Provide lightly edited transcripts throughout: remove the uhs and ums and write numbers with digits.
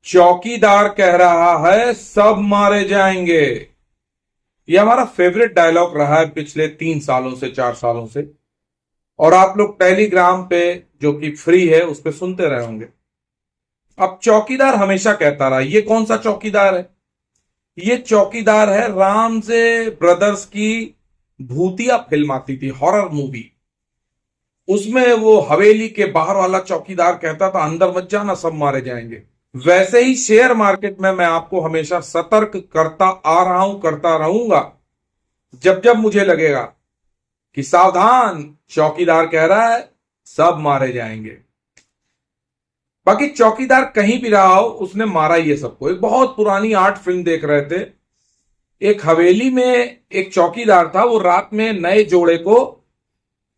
चौकीदार कह रहा है सब मारे जाएंगे। ये हमारा फेवरेट डायलॉग रहा है पिछले 3 सालों से 4 सालों से। और आप लोग टेलीग्राम पे जो कि फ्री है उस पे सुनते रहे होंगे। अब चौकीदार हमेशा कहता रहा। ये कौन सा चौकीदार है? ये चौकीदार है रामजे ब्रदर्स की भूतिया फिल्म आती थी, हॉरर मूवी। उसमें वो हवेली के बाहर वाला चौकीदार कहता था अंदर मत जाना सब मारे जाएंगे। वैसे ही शेयर मार्केट में मैं आपको हमेशा सतर्क करता आ रहा हूं, करता रहूंगा। जब जब मुझे लगेगा कि सावधान, चौकीदार कह रहा है सब मारे जाएंगे। बाकी चौकीदार कहीं भी रहा हो, उसने मारा ही है सबको। एक बहुत पुरानी आर्ट फिल्म देख रहे थे। एक हवेली में एक चौकीदार था, वो रात में नए जोड़े को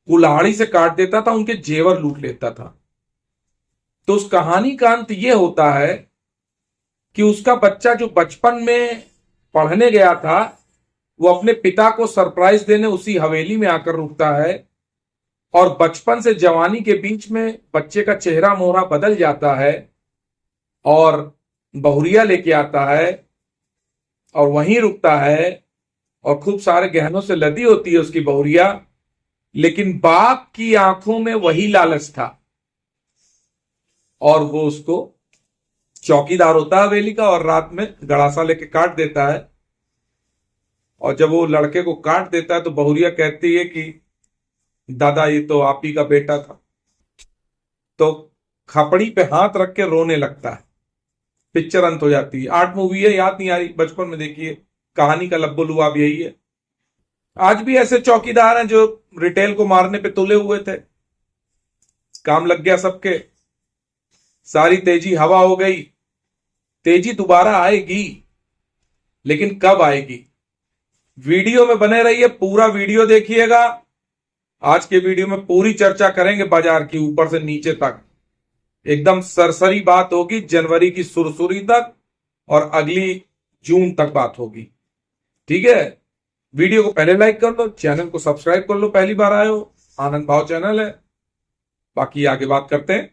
कुल्हाड़ी से काट देता था, उनके जेवर लूट लेता था। तो उस कहानी का अंत यह होता है कि उसका बच्चा जो बचपन में पढ़ने गया था, वो अपने पिता को सरप्राइज देने उसी हवेली में आकर रुकता है। और बचपन से जवानी के बीच में बच्चे का चेहरा मोहरा बदल जाता है और बहुरिया लेके आता है और वहीं रुकता है। और खूब सारे गहनों से लदी होती है उसकी बहुरिया, लेकिन बाप की आंखों में वही लालच था। और वो उसको, चौकीदार होता है हवेली का, और रात में गड़ासा लेके काट देता है। और जब वो लड़के को काट देता है तो बहुरिया कहती है कि दादा ये तो आप ही का बेटा था। तो खपड़ी पे हाथ रख के रोने लगता है। पिक्चर अंत हो जाती है। आर्ट मूवी है, याद नहीं आ रही, बचपन में देखिए। कहानी का लब्बो लुआब यही है। आज भी ऐसे चौकीदार हैं जो रिटेल को मारने पे तुले हुए थे। काम लग गया सबके, सारी तेजी हवा हो गई। तेजी दोबारा आएगी, लेकिन कब आएगी? वीडियो में बने रहिए, पूरा वीडियो देखिएगा। आज के वीडियो में पूरी चर्चा करेंगे बाजार की, ऊपर से नीचे तक। एकदम सरसरी बात होगी, जनवरी की सुरसुरी तक, और अगली जून तक बात होगी। ठीक है? वीडियो को पहले लाइक कर लो, चैनल को सब्सक्राइब कर लो, पहली बार आए हो। आनंद भाव चैनल है। बाकी आगे बात करते हैं।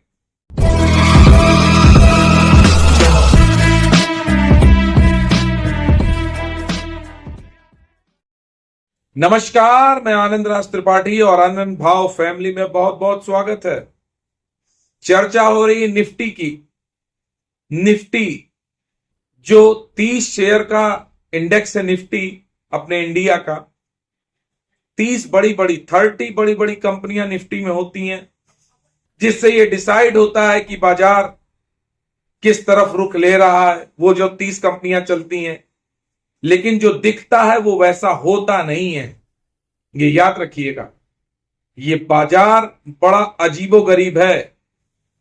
नमस्कार, मैं आनंद राज त्रिपाठी और आनंद भाव फैमिली में बहुत बहुत स्वागत है। चर्चा हो रही है निफ्टी की। निफ्टी जो 30 शेयर का इंडेक्स है, निफ्टी अपने इंडिया का, 30 बड़ी बड़ी 30 बड़ी बड़ी कंपनियां निफ्टी में होती हैं, जिससे यह डिसाइड होता है कि बाजार किस तरफ रुख ले रहा है। वो जो 30 कंपनियां चलती हैं, लेकिन जो दिखता है वो वैसा होता नहीं है। ये याद रखिएगा। ये बाजार बड़ा अजीबोगरीब है।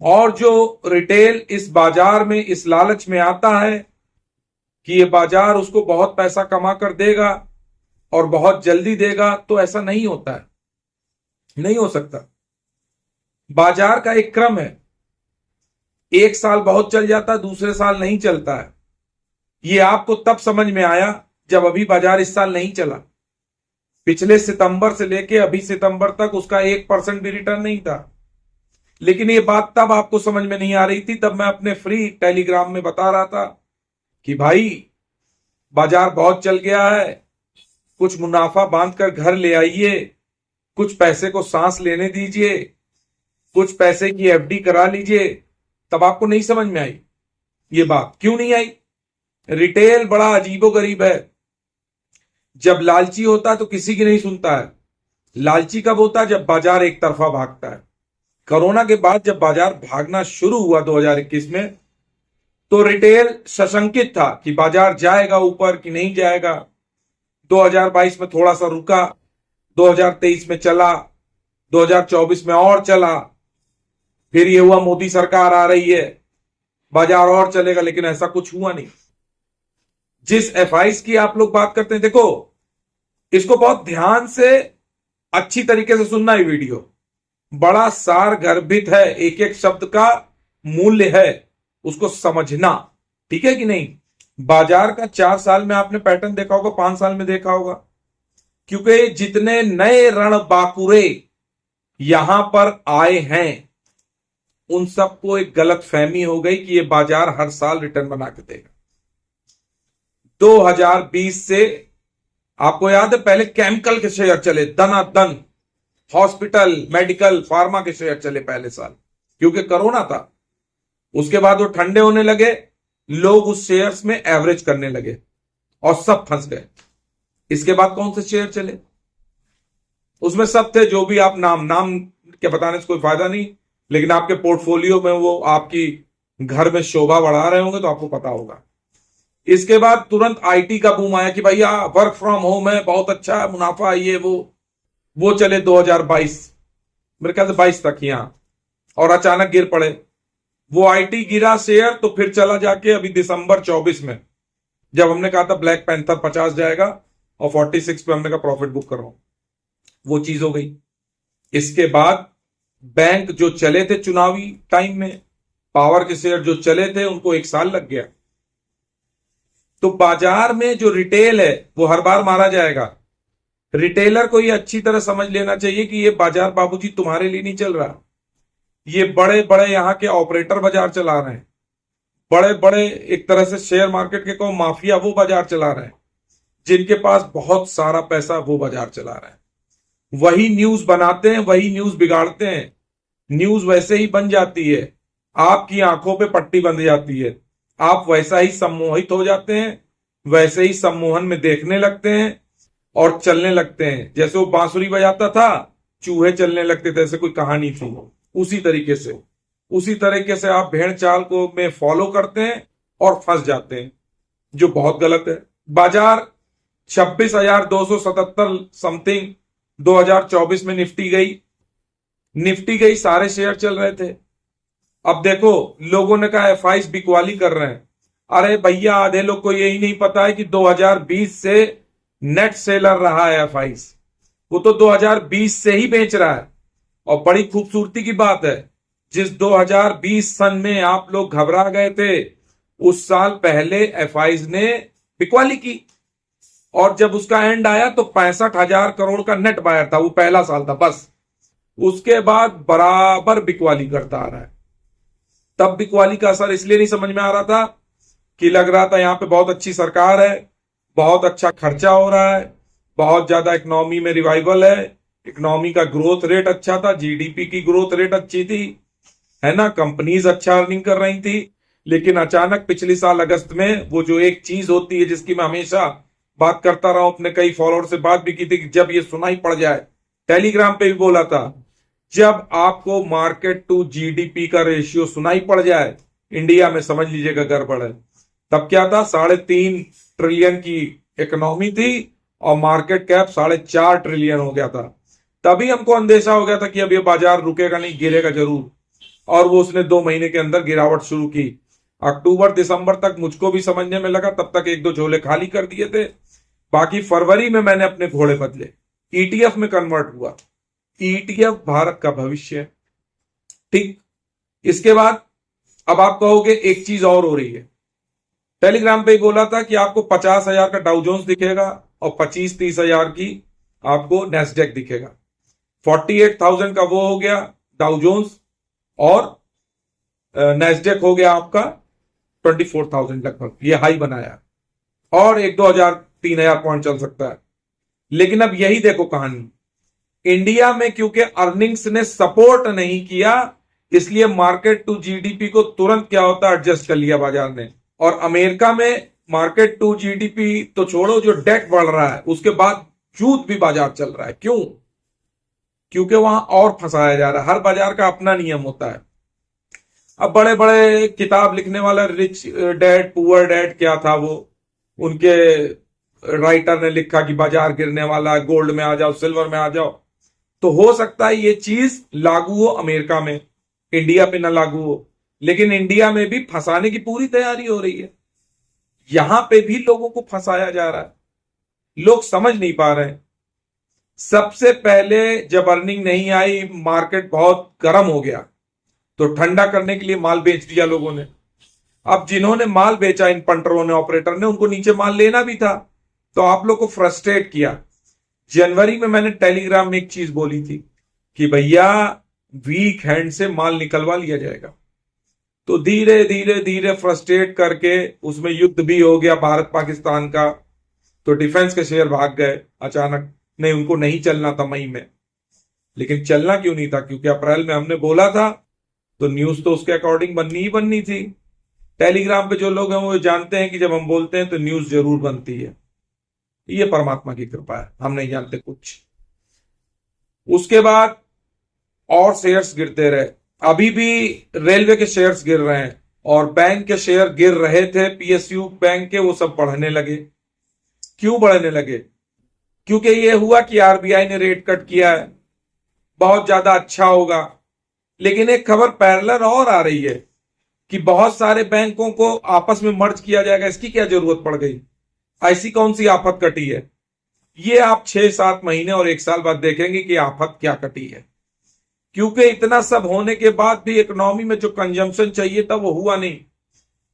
और जो रिटेल इस बाजार में इस लालच में आता है कि ये बाजार उसको बहुत पैसा कमा कर देगा और बहुत जल्दी देगा, तो ऐसा नहीं होता है, नहीं हो सकता। बाजार का एक क्रम है। एक साल बहुत चल जाता है, दूसरे साल नहीं चलता है। ये आपको तब समझ में आया जब अभी बाजार इस साल नहीं चला। पिछले सितंबर से लेके अभी सितंबर तक उसका 1% भी रिटर्न नहीं था। लेकिन ये बात तब आपको समझ में नहीं आ रही थी। तब मैं अपने फ्री टेलीग्राम में बता रहा था कि भाई बाजार बहुत चल गया है, कुछ मुनाफा बांधकर घर ले आइए, कुछ पैसे को सांस लेने दीजिए, कुछ पैसे की एफडी करा लीजिए। तब आपको नहीं समझ में आई ये बात। क्यों नहीं आई? रिटेल बड़ा अजीबोगरीब है। जब लालची होता है तो किसी की नहीं सुनता है। लालची कब होता है? जब बाजार एक तरफा भागता है। कोरोना के बाद जब बाजार भागना शुरू हुआ 2021 में, तो रिटेल सशंकित था कि बाजार जाएगा ऊपर कि नहीं जाएगा। 2022 में थोड़ा सा रुका, 2023 में चला, 2024 में और चला। फिर ये हुआ मोदी सरकार आ रही है, बाजार और चलेगा, लेकिन ऐसा कुछ हुआ नहीं। जिस एफआईज की आप लोग बात करते हैं, देखो इसको बहुत ध्यान से अच्छी तरीके से सुनना। ये वीडियो बड़ा सार गर्भित है, एक एक शब्द का मूल्य है, उसको समझना। ठीक है कि नहीं? बाजार का 4 साल में आपने पैटर्न देखा होगा, 5 साल में देखा होगा। क्योंकि जितने नए रणबांकुरे यहां पर आए हैं, उन सबको एक गलत फहमी हो गई कि ये बाजार हर साल रिटर्न बना के देगा। 2020 से आपको याद है पहले केमिकल के शेयर चले दनादन, हॉस्पिटल, मेडिकल, फार्मा के शेयर चले पहले साल, क्योंकि कोरोना था। उसके बाद वो ठंडे होने लगे, लोग उस शेयर्स में एवरेज करने लगे और सब फंस गए। इसके बाद कौन से शेयर चले? उसमें सब थे जो भी आप नाम के बताने से कोई फायदा नहीं, लेकिन आपके पोर्टफोलियो में वो आपकी घर में शोभा बढ़ा रहे होंगे तो आपको पता होगा। इसके बाद तुरंत आईटी का बूम आया कि भैया वर्क फ्रॉम होम है, बहुत अच्छा है, मुनाफा ये वो चले 2022, मेरे ख्याल से 22 तक यहां, और अचानक गिर पड़े। वो आईटी गिरा शेयर तो फिर चला जाके अभी दिसंबर 24 में, जब हमने कहा था ब्लैक पैंथर 50 जाएगा और 46 पे हमने कहा प्रॉफिट बुक कर रहा हूं, वो चीज हो गई। इसके बाद बैंक जो चले थे चुनावी टाइम में, पावर के शेयर जो चले थे, उनको 1 साल लग गया। तो बाजार में जो रिटेल है वो हर बार मारा जाएगा। रिटेलर को ये अच्छी तरह समझ लेना चाहिए कि ये बाजार बाबूजी तुम्हारे लिए नहीं चल रहा, ये बड़े बड़े यहां के ऑपरेटर बाजार चला रहे हैं, बड़े बड़े एक तरह से शेयर मार्केट के को माफिया वो बाजार चला रहे हैं, जिनके पास बहुत सारा पैसा वो बाजार चला रहे हैं। वही न्यूज बनाते हैं, वही न्यूज बिगाड़ते हैं, न्यूज वैसे ही बन जाती है, आपकी आंखों पे पट्टी बंध जाती है, आप वैसा ही सम्मोहित हो जाते हैं, वैसे ही सम्मोहन में देखने लगते हैं और चलने लगते हैं। जैसे वो बांसुरी बजाता था, चूहे चलने लगते थे, ऐसे कोई कहानी थी, उसी तरीके से आप भेड़ चाल को में फॉलो करते हैं और फंस जाते हैं, जो बहुत गलत है। बाजार 26,277 समथिंग 2024 में निफ्टी गई, सारे शेयर चल रहे थे। अब देखो लोगों ने कहा एफआईज बिकवाली कर रहे हैं। अरे भैया आधे लोग को यही नहीं पता है कि 2020 से नेट सेलर रहा है एफआईज, वो तो 2020 से ही बेच रहा है। और बड़ी खूबसूरती की बात है, जिस 2020 सन में आप लोग घबरा गए थे, उस साल पहले एफआईज ने बिकवाली की, और जब उसका एंड आया तो 65,000 करोड़ का नेट बायर था, वो पहला साल था बस। उसके बाद बराबर बिकवाली करता आ रहा है। तब बिकवाली का असर इसलिए नहीं समझ में आ रहा था कि लग रहा था यहां पे बहुत अच्छी सरकार है, बहुत अच्छा खर्चा हो रहा है, बहुत ज्यादा इकोनॉमी में रिवाइवल है, इकोनॉमी का ग्रोथ रेट अच्छा था, जीडीपी की ग्रोथ रेट अच्छी थी, है ना, कंपनीज अच्छा अर्निंग कर रही थी। लेकिन अचानक पिछले साल अगस्त में वो जो एक चीज होती है जिसकी मैं हमेशा बात करता रहा हूं, अपने कई फॉलोअर से बात भी की थी, कि जब ये सुनाई पड़ जाए, टेलीग्राम पे भी बोला था, जब आपको मार्केट टू जीडीपी का रेशियो सुनाई पड़ जाए इंडिया में, समझ लीजिएगा गड़बड़ है। तब क्या था, 3.5 ट्रिलियन की इकोनॉमी थी और मार्केट कैप 4.5 ट्रिलियन हो गया था। तभी हमको अंदेशा हो गया था कि अब ये बाजार रुकेगा नहीं, गिरेगा जरूर, और वो उसने 2 महीने के अंदर गिरावट शुरू की। अक्टूबर दिसंबर तक मुझको भी समझने में लगा, तब तक 1-2 झोले खाली कर दिए थे, बाकी फरवरी में मैंने अपने घोड़े बदले, ईटीएफ में कन्वर्ट हुआ। ईटीएफ भारत का भविष्य है, ठीक। इसके बाद अब आप कहोगे एक चीज और हो रही है, टेलीग्राम पे ही बोला था कि आपको 50,000 का डाउ जोन्स दिखेगा और 25-30 हजार की आपको नेस्डेक दिखेगा। 48,000 का वो हो गया डाउ जोन्स, और नेस्डेक हो गया आपका 24,000 लगभग, ये हाई बनाया, और 1-2 हजार 3 हजार पॉइंट चल सकता है। लेकिन अब यही देखो कहानी, इंडिया में क्योंकि अर्निंग्स ने सपोर्ट नहीं किया, इसलिए मार्केट टू जीडीपी को तुरंत क्या होता है, एडजस्ट कर लिया बाजार ने। और अमेरिका में मार्केट टू जीडीपी तो छोड़ो, जो डेट बढ़ रहा है उसके बाद जूत भी बाजार चल रहा है। क्यों? क्योंकि वहां और फंसाया जा रहा है। हर बाजार का अपना नियम होता है। अब बड़े बड़े किताब लिखने वाला रिच डैड पुअर डैड क्या था वो, उनके राइटर ने लिखा कि बाजार गिरने वाला है, गोल्ड में आ जाओ, सिल्वर में आ जाओ। तो हो सकता है ये चीज लागू हो अमेरिका में, इंडिया पे ना लागू हो, लेकिन इंडिया में भी फंसाने की पूरी तैयारी हो रही है। यहां पे भी लोगों को फंसाया जा रहा है, लोग समझ नहीं पा रहे हैं। सबसे पहले जब अर्निंग नहीं आई, मार्केट बहुत गर्म हो गया, तो ठंडा करने के लिए माल बेच दिया लोगों ने। अब जिन्होंने माल बेचा, इन पंटरों ने, ऑपरेटर ने, उनको नीचे माल लेना भी था, तो आप लोग को फ्रस्ट्रेट किया। जनवरी में मैंने टेलीग्राम में एक चीज बोली थी कि भैया वीक हैंड से माल निकलवा लिया जाएगा। तो धीरे धीरे धीरे फ्रस्ट्रेट करके उसमें युद्ध भी हो गया भारत पाकिस्तान का, तो डिफेंस के शेयर भाग गए अचानक। नहीं, उनको नहीं चलना था मई में, लेकिन चलना क्यों नहीं था? क्योंकि अप्रैल में हमने बोला था, तो न्यूज तो उसके अकॉर्डिंग बननी ही बननी थी। टेलीग्राम पे जो लोग हैं वो जानते हैं कि जब हम बोलते हैं तो न्यूज जरूर बनती है। ये परमात्मा की कृपा है, हम नहीं जानते कुछ। उसके बाद और शेयर्स गिरते रहे। अभी भी रेलवे के शेयर्स गिर रहे हैं, और बैंक के शेयर गिर रहे थे पीएसयू बैंक के, वो सब बढ़ने लगे। क्यों बढ़ने लगे? क्योंकि ये हुआ कि आरबीआई ने रेट कट किया है, बहुत ज्यादा अच्छा होगा। लेकिन एक खबर पैरेलल और आ रही है कि बहुत सारे बैंकों को आपस में मर्ज किया जाएगा। इसकी क्या जरूरत पड़ गई? ऐसी कौन सी आफत कटी है? ये आप 6-7 महीने और 1 साल बाद देखेंगे कि आफत क्या कटी है। क्योंकि इतना सब होने के बाद भी इकोनॉमी में जो कंजम्पशन चाहिए था वो हुआ नहीं।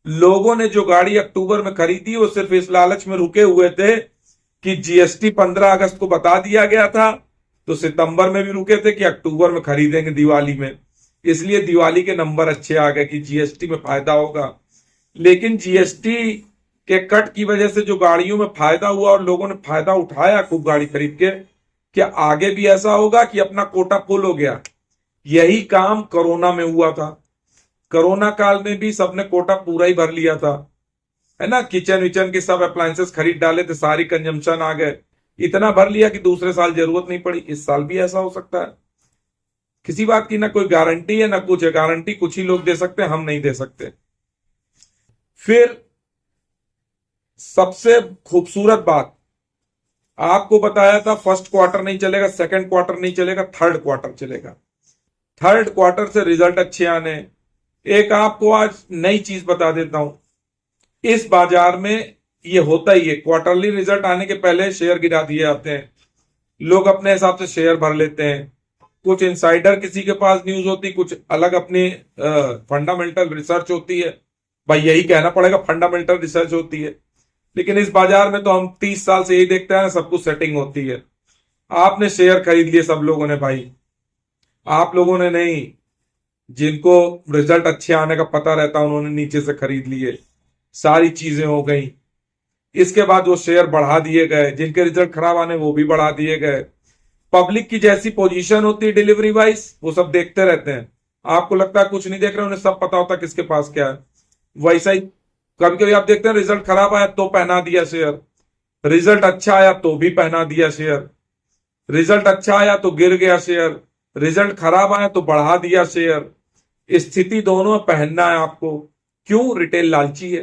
लोगों ने जो गाड़ी अक्टूबर में खरीदी वो सिर्फ इस लालच में रुके हुए थे कि जीएसटी 15 अगस्त को बता दिया गया था, तो सितंबर में भी रुके थे कि अक्टूबर में खरीदेंगे दिवाली में। इसलिए दिवाली के नंबर अच्छे आ गए कि जीएसटी में फायदा होगा। लेकिन जीएसटी के कट की वजह से जो गाड़ियों में फायदा हुआ और लोगों ने फायदा उठाया खूब गाड़ी खरीद के, क्या आगे भी ऐसा होगा कि अपना कोटा फुल हो गया? यही काम कोरोना में हुआ था। कोरोना काल में भी सबने कोटा पूरा ही भर लिया था, है ना। किचन विचन के सब अप्लायंसेस खरीद डाले थे, सारी कंजम्पशन आ गए, इतना भर लिया कि दूसरे साल जरूरत नहीं पड़ी। इस साल भी ऐसा हो सकता है। किसी बात की ना कोई गारंटी है ना कुछ है। गारंटी कुछ ही लोग दे सकते हैं, हम नहीं दे सकते। फिर सबसे खूबसूरत बात आपको बताया था, फर्स्ट क्वार्टर नहीं चलेगा, सेकंड क्वार्टर नहीं चलेगा, थर्ड क्वार्टर चलेगा। थर्ड क्वार्टर से रिजल्ट अच्छे आने। एक आपको आज नई चीज बता देता हूं, इस बाजार में ये होता ही है, क्वार्टरली रिजल्ट आने के पहले शेयर गिरा दिए जाते हैं। लोग अपने हिसाब से शेयर भर लेते हैं। कुछ इनसाइडर किसी के पास न्यूज होती, कुछ अलग अपनी फंडामेंटल रिसर्च होती है। भाई यही कहना पड़ेगा, फंडामेंटल रिसर्च होती है। लेकिन इस बाजार में तो हम 30 साल से यही देखते हैं, सब कुछ सेटिंग होती है। आपने शेयर खरीद लिए सब लोगों ने, भाई आप लोगों ने नहीं, जिनको रिजल्ट अच्छे आने का पता रहता उन्होंने नीचे से खरीद लिए, सारी चीजें हो गई। इसके बाद वो शेयर बढ़ा दिए गए, जिनके रिजल्ट खराब आने वो भी बढ़ा दिए गए। पब्लिक की जैसी पोजीशन होती है डिलीवरी वाइज, वो सब देखते रहते हैं। आपको लगता है कुछ नहीं देख रहे, उन्हें सब पता होता किसके पास क्या है। वैसा ही कभी कभी आप देखते हैं, रिजल्ट खराब आया तो पहना दिया शेयर, रिजल्ट अच्छा आया तो भी पहना दिया शेयर, रिजल्ट अच्छा आया तो गिर गया शेयर, रिजल्ट खराब आया तो बढ़ा दिया शेयर। स्थिति दोनों में पहनना है आपको। क्यों? रिटेल लालची है।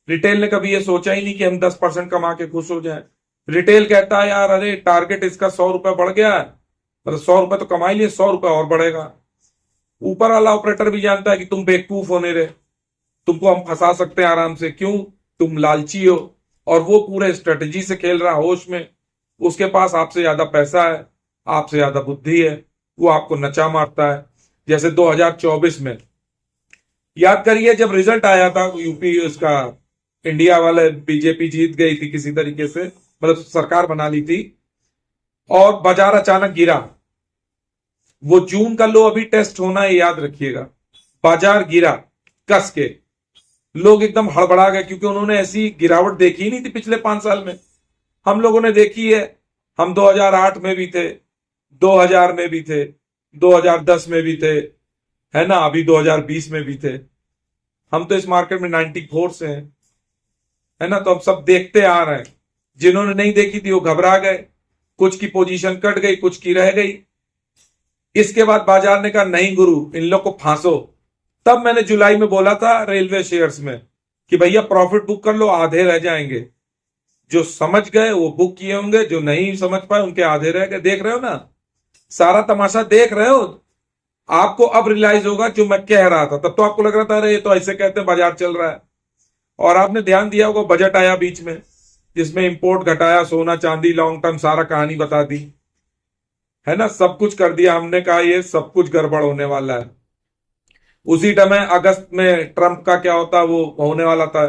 रिटेल ने कभी ये सोचा ही नहीं कि हम 10% कमा के खुश हो जाए। रिटेल कहता है यार अरे टारगेट इसका 100 रुपए बढ़ गया है, मतलब 100 रुपए तो कमा ही लिए, 100 रुपए और बढ़ेगा। ऊपर वाला ऑपरेटर भी जानता है कि तुम बेवकूफ होने रहे, तुमको हम फंसा सकते हैं आराम से। क्यों? तुम लालची हो। और वो पूरे स्ट्रेटेजी से खेल रहा है, होश में। उसके पास आपसे ज्यादा पैसा है, आपसे ज्यादा बुद्धि है, वो आपको नचा मारता है। जैसे 2024 में याद करिए, जब रिजल्ट आया था यूपी, उसका इंडिया वाले बीजेपी जीत गई थी किसी तरीके से, मतलब सरकार बना ली थी, और बाजार अचानक गिरा। वो जून का लो अभी टेस्ट होना है, याद रखिएगा। बाजार गिरा कस के, लोग एकदम हड़बड़ा गए, क्योंकि उन्होंने ऐसी गिरावट देखी ही नहीं थी पिछले 5 साल में। हम लोगों ने देखी है, हम 2008 में भी थे, 2000 में भी थे, 2010 में भी थे, है ना, अभी 2020 में भी थे। हम तो इस मार्केट में 94 से हैं, है ना। तो हम सब देखते आ रहे हैं। जिन्होंने नहीं देखी थी वो घबरा गए, कुछ की पोजीशन कट गई, कुछ की रह गई। इसके बाद बाजार ने कहा नहीं गुरु, इन लोग को फांसो। तब मैंने जुलाई में बोला था रेलवे शेयर्स में कि भैया प्रॉफिट बुक कर लो, आधे रह जाएंगे। जो समझ गए वो बुक किए होंगे, जो नहीं समझ पाए उनके आधे रह गए। देख रहे हो ना, सारा तमाशा देख रहे हो। आपको अब रियलाइज होगा जो मैं कह रहा था, तब तो आपको लग रहा था अरे ये तो ऐसे कहते हैं बाजार चल रहा है। और आपने ध्यान दिया होगा, बजट आया बीच में, जिसमें इंपोर्ट घटाया, सोना चांदी लॉन्ग टर्म सारा कहानी बता दी, है ना, सब कुछ कर दिया। हमने कहा ये सब कुछ गड़बड़ होने वाला है। उसी टाइम अगस्त में ट्रंप का क्या होता वो होने वाला था।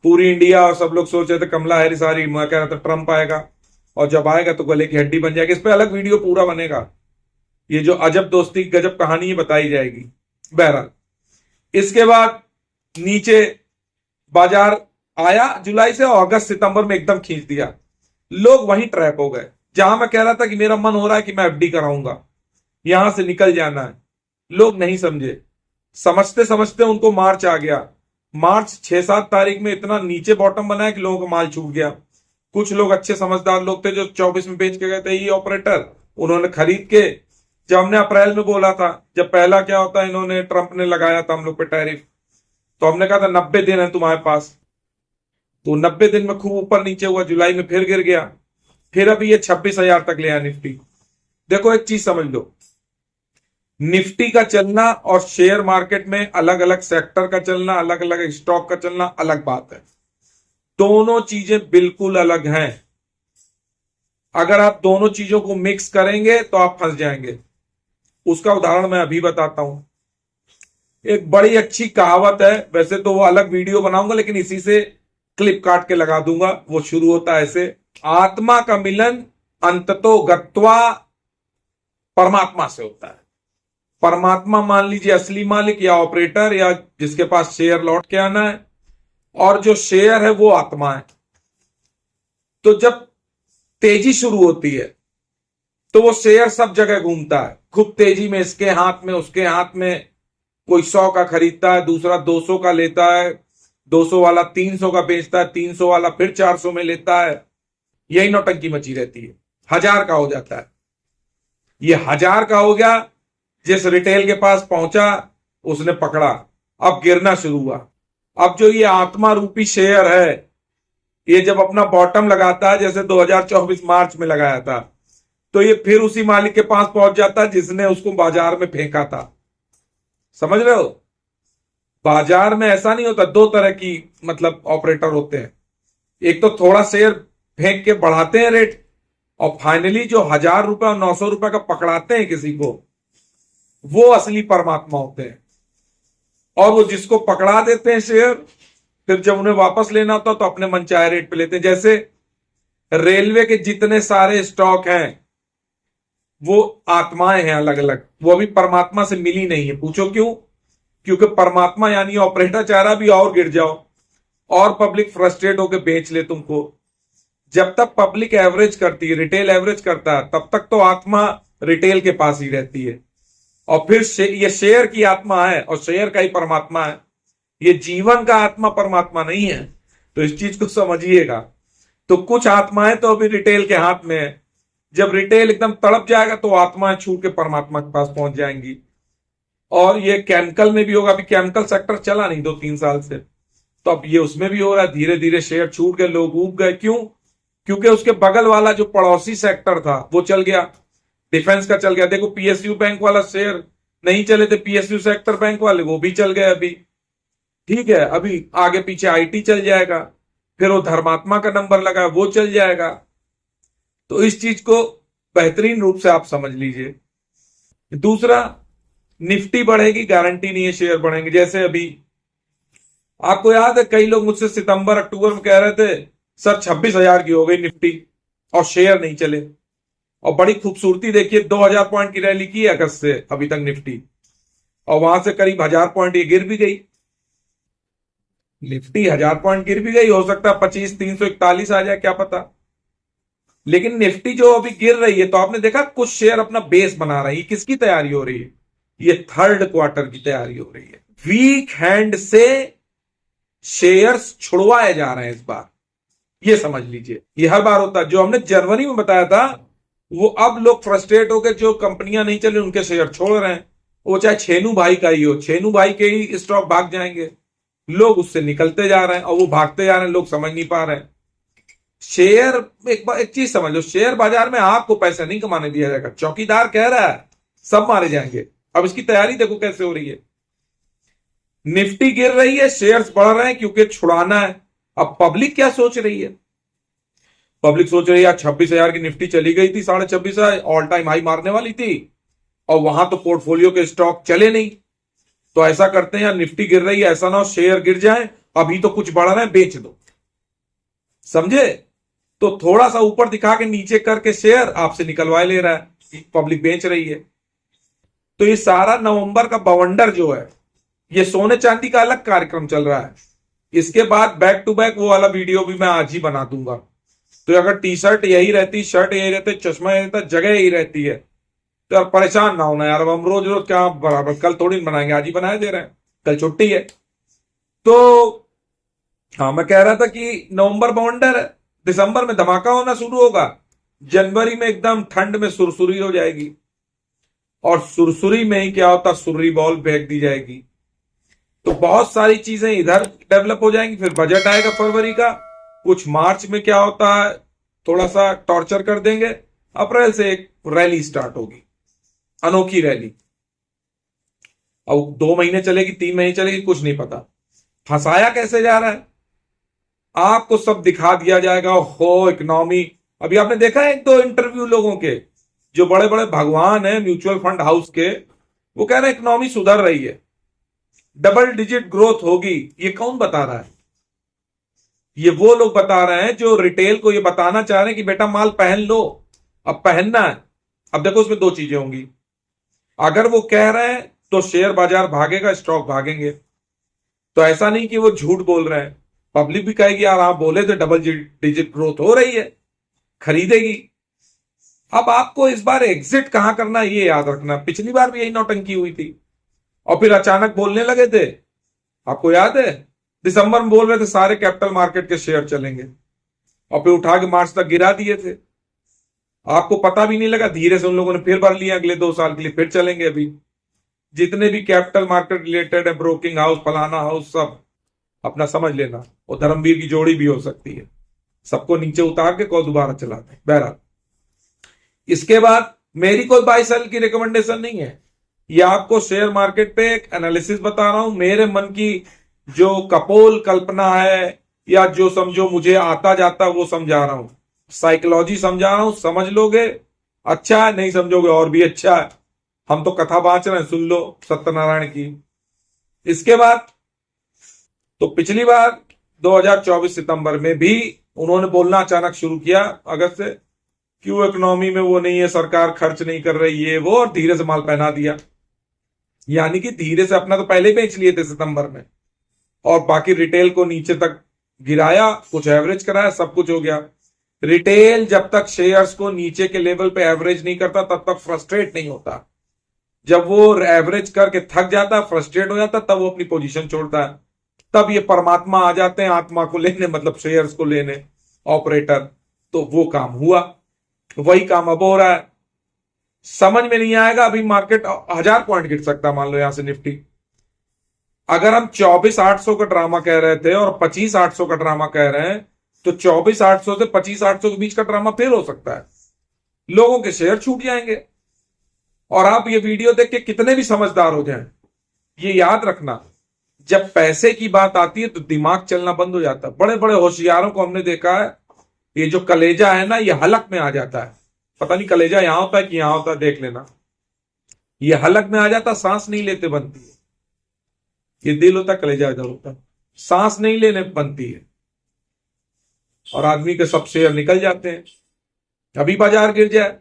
पूरी इंडिया और सब लोग सोच रहे थे कमला हैरिस आ रही, मैं कह रहा था ट्रंप आएगा, और जब आएगा तो गले की हड्डी बन जाएगी। इस पे अलग वीडियो पूरा बनेगा, ये जो अजब दोस्ती गजब कहानी है बताई जाएगी। बहरहाल इसके बाद नीचे बाजार आया, जुलाई से अगस्त सितंबर में एकदम खींच दिया। लोग वहीं ट्रैप हो गए जहां मैं कह रहा था कि मेरा मन हो रहा है कि मैं एफडी कराऊंगा, यहां से निकल जाना है। लोग नहीं समझे, समझते समझते उनको मार्च आ गया। मार्च 6-7 तारीख में इतना नीचे बॉटम बनाया कि लोगों का माल छूट गया। कुछ लोग अच्छे समझदार लोग थे जो 24 में बेच के गए थे, ये ऑपरेटर, उन्होंने खरीद के, जब हमने अप्रैल में बोला था, जब पहला क्या होता है, इन्होंने ट्रंप ने लगाया था हम लोग पे टैरिफ, तो हमने कहा था 90 दिन है तुम्हारे पास, तो 90 दिन में खूब ऊपर नीचे हुआ, जुलाई में फिर गिर गया, फिर अभी ये 26,000 तक ले आया निफ्टी। देखो एक चीज समझ लो, निफ्टी का चलना और शेयर मार्केट में अलग अलग सेक्टर का चलना, अलग अलग स्टॉक का चलना अलग बात है। दोनों चीजें बिल्कुल अलग हैं। अगर आप दोनों चीजों को मिक्स करेंगे तो आप फंस जाएंगे। उसका उदाहरण मैं अभी बताता हूं। एक बड़ी अच्छी कहावत है, वैसे तो वो अलग वीडियो बनाऊंगा लेकिन इसी से क्लिप काट के लगा दूंगा। वो शुरू होता है ऐसे, आत्मा का मिलन अंततो गत्वा परमात्मा से होता है। परमात्मा मान लीजिए असली मालिक या ऑपरेटर या जिसके पास शेयर लौट के आना है, और जो शेयर है वो आत्मा है। तो जब तेजी शुरू होती है तो वो शेयर सब जगह घूमता है खूब तेजी में, इसके हाथ में उसके हाथ में। कोई 100 का खरीदता है, दूसरा 200 का लेता है, 200 वाला 300 का बेचता है, 300 वाला फिर 400 में लेता है। यही नौटंकी मची रहती है। 1000 का हो जाता है, ये 1000 का हो गया। जिस रिटेल के पास पहुंचा उसने पकड़ा, अब गिरना शुरू हुआ। अब जो ये आत्मा रूपी शेयर है, ये जब अपना बॉटम लगाता है, जैसे 2024 मार्च में लगाया था, तो ये फिर उसी मालिक के पास पहुंच जाता है जिसने उसको बाजार में फेंका था। समझ रहे हो? बाजार में ऐसा नहीं होता। दो तरह की मतलब ऑपरेटर होते हैं। एक तो थोड़ा शेयर फेंक के बढ़ाते हैं रेट, और फाइनली जो 1000 रुपए और 900 रुपए का पकड़ाते हैं किसी को, वो असली परमात्मा होते हैं। और वो जिसको पकड़ा देते हैं शेयर, फिर जब उन्हें वापस लेना होता तो अपने मनचाहे रेट पे लेते हैं। जैसे रेलवे के जितने सारे स्टॉक हैं वो आत्माएं हैं अलग अलग, वो अभी परमात्मा से मिली नहीं है। पूछो क्यों? क्योंकि परमात्मा यानी ऑपरेटर चाह रहा भी और गिर जाओ और पब्लिक फ्रस्ट्रेट होकर बेच ले तुमको। जब तक पब्लिक एवरेज करती है, रिटेल एवरेज करता है, तब तक तो आत्मा रिटेल के पास ही रहती है। और फिर ये शेयर की आत्मा है और शेयर का ही परमात्मा है। ये जीवन का आत्मा परमात्मा नहीं है, तो इस चीज को समझिएगा। तो कुछ आत्माएं तो अभी रिटेल के हाथ में है। जब रिटेल एकदम तड़प जाएगा तो आत्माएं छूट के परमात्मा के पास पहुंच जाएंगी। और ये केमिकल में भी होगा। अभी केमिकल सेक्टर चला नहीं 2-3 साल से, तो अब ये उसमें भी हो रहा है। धीरे धीरे शेयर छूट गए, लोग ऊब गए। क्यों? क्योंकि उसके बगल वाला जो पड़ोसी सेक्टर था वो चल गया, डिफेंस का चल गया। देखो पीएसयू बैंक वाला शेयर नहीं चले थे, पीएसयू सेक्टर बैंक वाले, वो भी चल गए अभी। ठीक है, अभी आगे पीछे आईटी चल जाएगा, फिर वो धर्मात्मा का नंबर लगा वो चल जाएगा। तो इस चीज को बेहतरीन रूप से आप समझ लीजिए। दूसरा, निफ्टी बढ़ेगी गारंटी नहीं है शेयर बढ़ेंगे। जैसे अभी आपको याद है कई लोग मुझसे सितंबर अक्टूबर में कह रहे थे सर 26,000 की हो गई निफ्टी और शेयर नहीं चले। और बड़ी खूबसूरती देखिए, 2000 पॉइंट की रैली की अगस्त से अभी तक निफ्टी, और वहां से करीब 1000 पॉइंट ये गिर भी गई। निफ्टी 1000 पॉइंट गिर भी गई, हो सकता है 25,341 आ जाए, क्या पता। लेकिन निफ्टी जो अभी गिर रही है, तो आपने देखा कुछ शेयर अपना बेस बना रही है। किसकी तैयारी हो रही है? ये थर्ड क्वार्टर की तैयारी हो रही है। वीक हैंड से शेयर्स छुड़वाए जा रहे हैं इस बार, ये समझ लीजिए। ये हर बार होता है। जो हमने जनवरी में बताया था वो अब लोग फ्रस्ट्रेट होकर जो कंपनियां नहीं चली उनके शेयर छोड़ रहे हैं। वो चाहे छेनू भाई का ही हो, छेनू भाई के ही स्टॉक भाग जाएंगे, लोग उससे निकलते जा रहे हैं और वो भागते जा रहे हैं, लोग समझ नहीं पा रहे हैं। शेयर एक चीज समझ लो, शेयर बाजार में आपको पैसा नहीं कमाने दिया जाएगा। चौकीदार कह रहा है सब मारे जाएंगे। अब इसकी तैयारी देखो कैसे हो रही है। निफ्टी गिर रही है, शेयर्स बढ़ रहे हैं क्योंकि छुड़ाना है। अब पब्लिक क्या सोच रही है? पब्लिक सोच रही है यार 26,000 की निफ्टी चली गई थी, 26,500 ऑल टाइम हाई मारने वाली थी, और वहां तो पोर्टफोलियो के स्टॉक चले नहीं। तो ऐसा करते हैं यार, निफ्टी गिर रही है, ऐसा ना हो शेयर गिर जाए, अभी तो कुछ बढ़ रहे हैं, बेच दो। समझे? तो थोड़ा सा ऊपर दिखा के नीचे करके शेयर आपसे निकलवाए ले रहा है, पब्लिक बेच रही है। तो ये सारा नवंबर का बवंडर जो है, ये सोने चांदी का अलग कार्यक्रम चल रहा है। इसके बाद बैक टू बैक वो वाला वीडियो भी मैं आज ही बना दूंगा। तो अगर टी शर्ट यही रहती, शर्ट यही रहते, चश्मा यही रहता, जगह यही रहती है, तो यार परेशान ना होना यार। अब हम रोज रोज क्या बराबर कल थोड़ी बनाएंगे, आज ही बनाए दे रहे हैं, कल छुट्टी है। तो हाँ, मैं कह रहा था कि नवंबर बवंडर है, दिसंबर में धमाका होना शुरू होगा, जनवरी में एकदम ठंड में सुरसुरी हो जाएगी, और सुरसुरी में ही क्या होता, सुर्री बॉल फेंक दी जाएगी। तो बहुत सारी चीजें इधर डेवलप हो जाएंगी। फिर बजट आएगा फरवरी का, कुछ मार्च में क्या होता है, थोड़ा सा टॉर्चर कर देंगे, अप्रैल से एक रैली स्टार्ट होगी, अनोखी रैली। अब 2 महीने चलेगी, 3 महीने चलेगी, कुछ नहीं पता। फंसाया कैसे जा रहा है आपको सब दिखा दिया जाएगा। हो इकोनॉमी, अभी आपने देखा है 1-2 इंटरव्यू लोगों के, जो बड़े बड़े भगवान हैं म्यूचुअल फंड हाउस के, वो कह रहे हैं इकोनॉमी सुधर रही है, डबल डिजिट ग्रोथ होगी। ये कौन बता रहा है? ये वो लोग बता रहे हैं जो रिटेल को ये बताना चाह रहे हैं कि बेटा माल पहन लो, अब पहनना है। अब देखो उसमें 2 चीजें होंगी, अगर वो कह रहे हैं तो शेयर बाजार भागेगा, स्टॉक भागेंगे। तो ऐसा नहीं कि वो झूठ बोल रहे हैं, पब्लिक भी कहेगी यार आप बोले तो डबल डिजिट ग्रोथ हो रही है, खरीदेगी। अब आपको इस बार एग्जिट कहां करना ये याद रखना, पिछली बार भी यही नौटंकी हुई थी, और फिर अचानक बोलने लगे थे। आपको याद है दिसंबर में बोल रहे थे सारे कैपिटल मार्केट के शेयर चलेंगे, और फिर उठा के मार्च तक गिरा दिए थे। आपको पता भी नहीं लगा, धीरे से उन लोगों ने फिर भर लिया, अगले 2 साल के लिए फिर चलेंगे। अभी जितने भी कैपिटल मार्केट रिलेटेड है, ब्रोकिंग हाउस, फलाना हाउस, सब अपना समझ लेना, वो धर्मवीर की जोड़ी भी हो सकती है, सबको नीचे उतार के को दोबारा चलाते हैं। बहरहाल, इसके बाद मेरी कोई बाई सेल की रिकमेंडेशन नहीं है, ये आपको शेयर मार्केट पे एक एनालिसिस बता रहा हूं, मेरे मन की जो कपोल कल्पना है, या जो समझो मुझे आता जाता वो समझा रहा हूं, साइकोलॉजी समझा रहा हूं। समझ लोगे अच्छा है, नहीं समझोगे और भी अच्छा है। हम तो कथा बांच रहे हैं, सुन लो सत्यनारायण की। इसके बाद तो पिछली बार 2024 सितंबर में भी उन्होंने बोलना अचानक शुरू किया अगस्त से, क्यों इकोनॉमी में वो नहीं है, सरकार खर्च नहीं कर रही है वो, और धीरे से माल पहना दिया। यानी कि धीरे से अपना तो पहले ही बेच लिए थे सितंबर में, और बाकी रिटेल को नीचे तक गिराया, कुछ एवरेज कराया, सब कुछ हो गया। रिटेल जब तक शेयर्स को नीचे के लेवल पे एवरेज नहीं करता तब तक फ्रस्ट्रेट नहीं होता। जब वो एवरेज करके थक जाता, फ्रस्ट्रेट हो जाता, तब वो अपनी पोजीशन छोड़ता है। तब ये परमात्मा आ जाते हैं आत्मा को लेने, मतलब शेयर्स को लेने, ऑपरेटर। तो वो काम हुआ, वही काम अब हो रहा है। समझ में नहीं आएगा, अभी मार्केट 1000 पॉइंट गिर सकता है, मान लो यहां से निफ्टी। अगर हम 24,800 का ड्रामा कह रहे थे और 25,800 का ड्रामा कह रहे हैं, तो 24,800 से 25,800 के बीच का ड्रामा फेल हो सकता है, लोगों के शेयर छूट जाएंगे। और आप ये वीडियो देख के कितने भी समझदार हो जाएं, ये याद रखना, जब पैसे की बात आती है तो दिमाग चलना बंद हो जाता है। बड़े बड़े होशियारों को हमने देखा है, ये जो कलेजा है ना, ये हलक में आ जाता है। पता नहीं कलेजा यहां होता है कि यहां होता है, देख लेना। ये हलक में आ जाता, सांस नहीं लेते बनती है। ये दिल होता, कलेजा इधर होता, सांस नहीं लेने बनती है, और आदमी के सब शेयर निकल जाते हैं। अभी बाजार गिर जाए,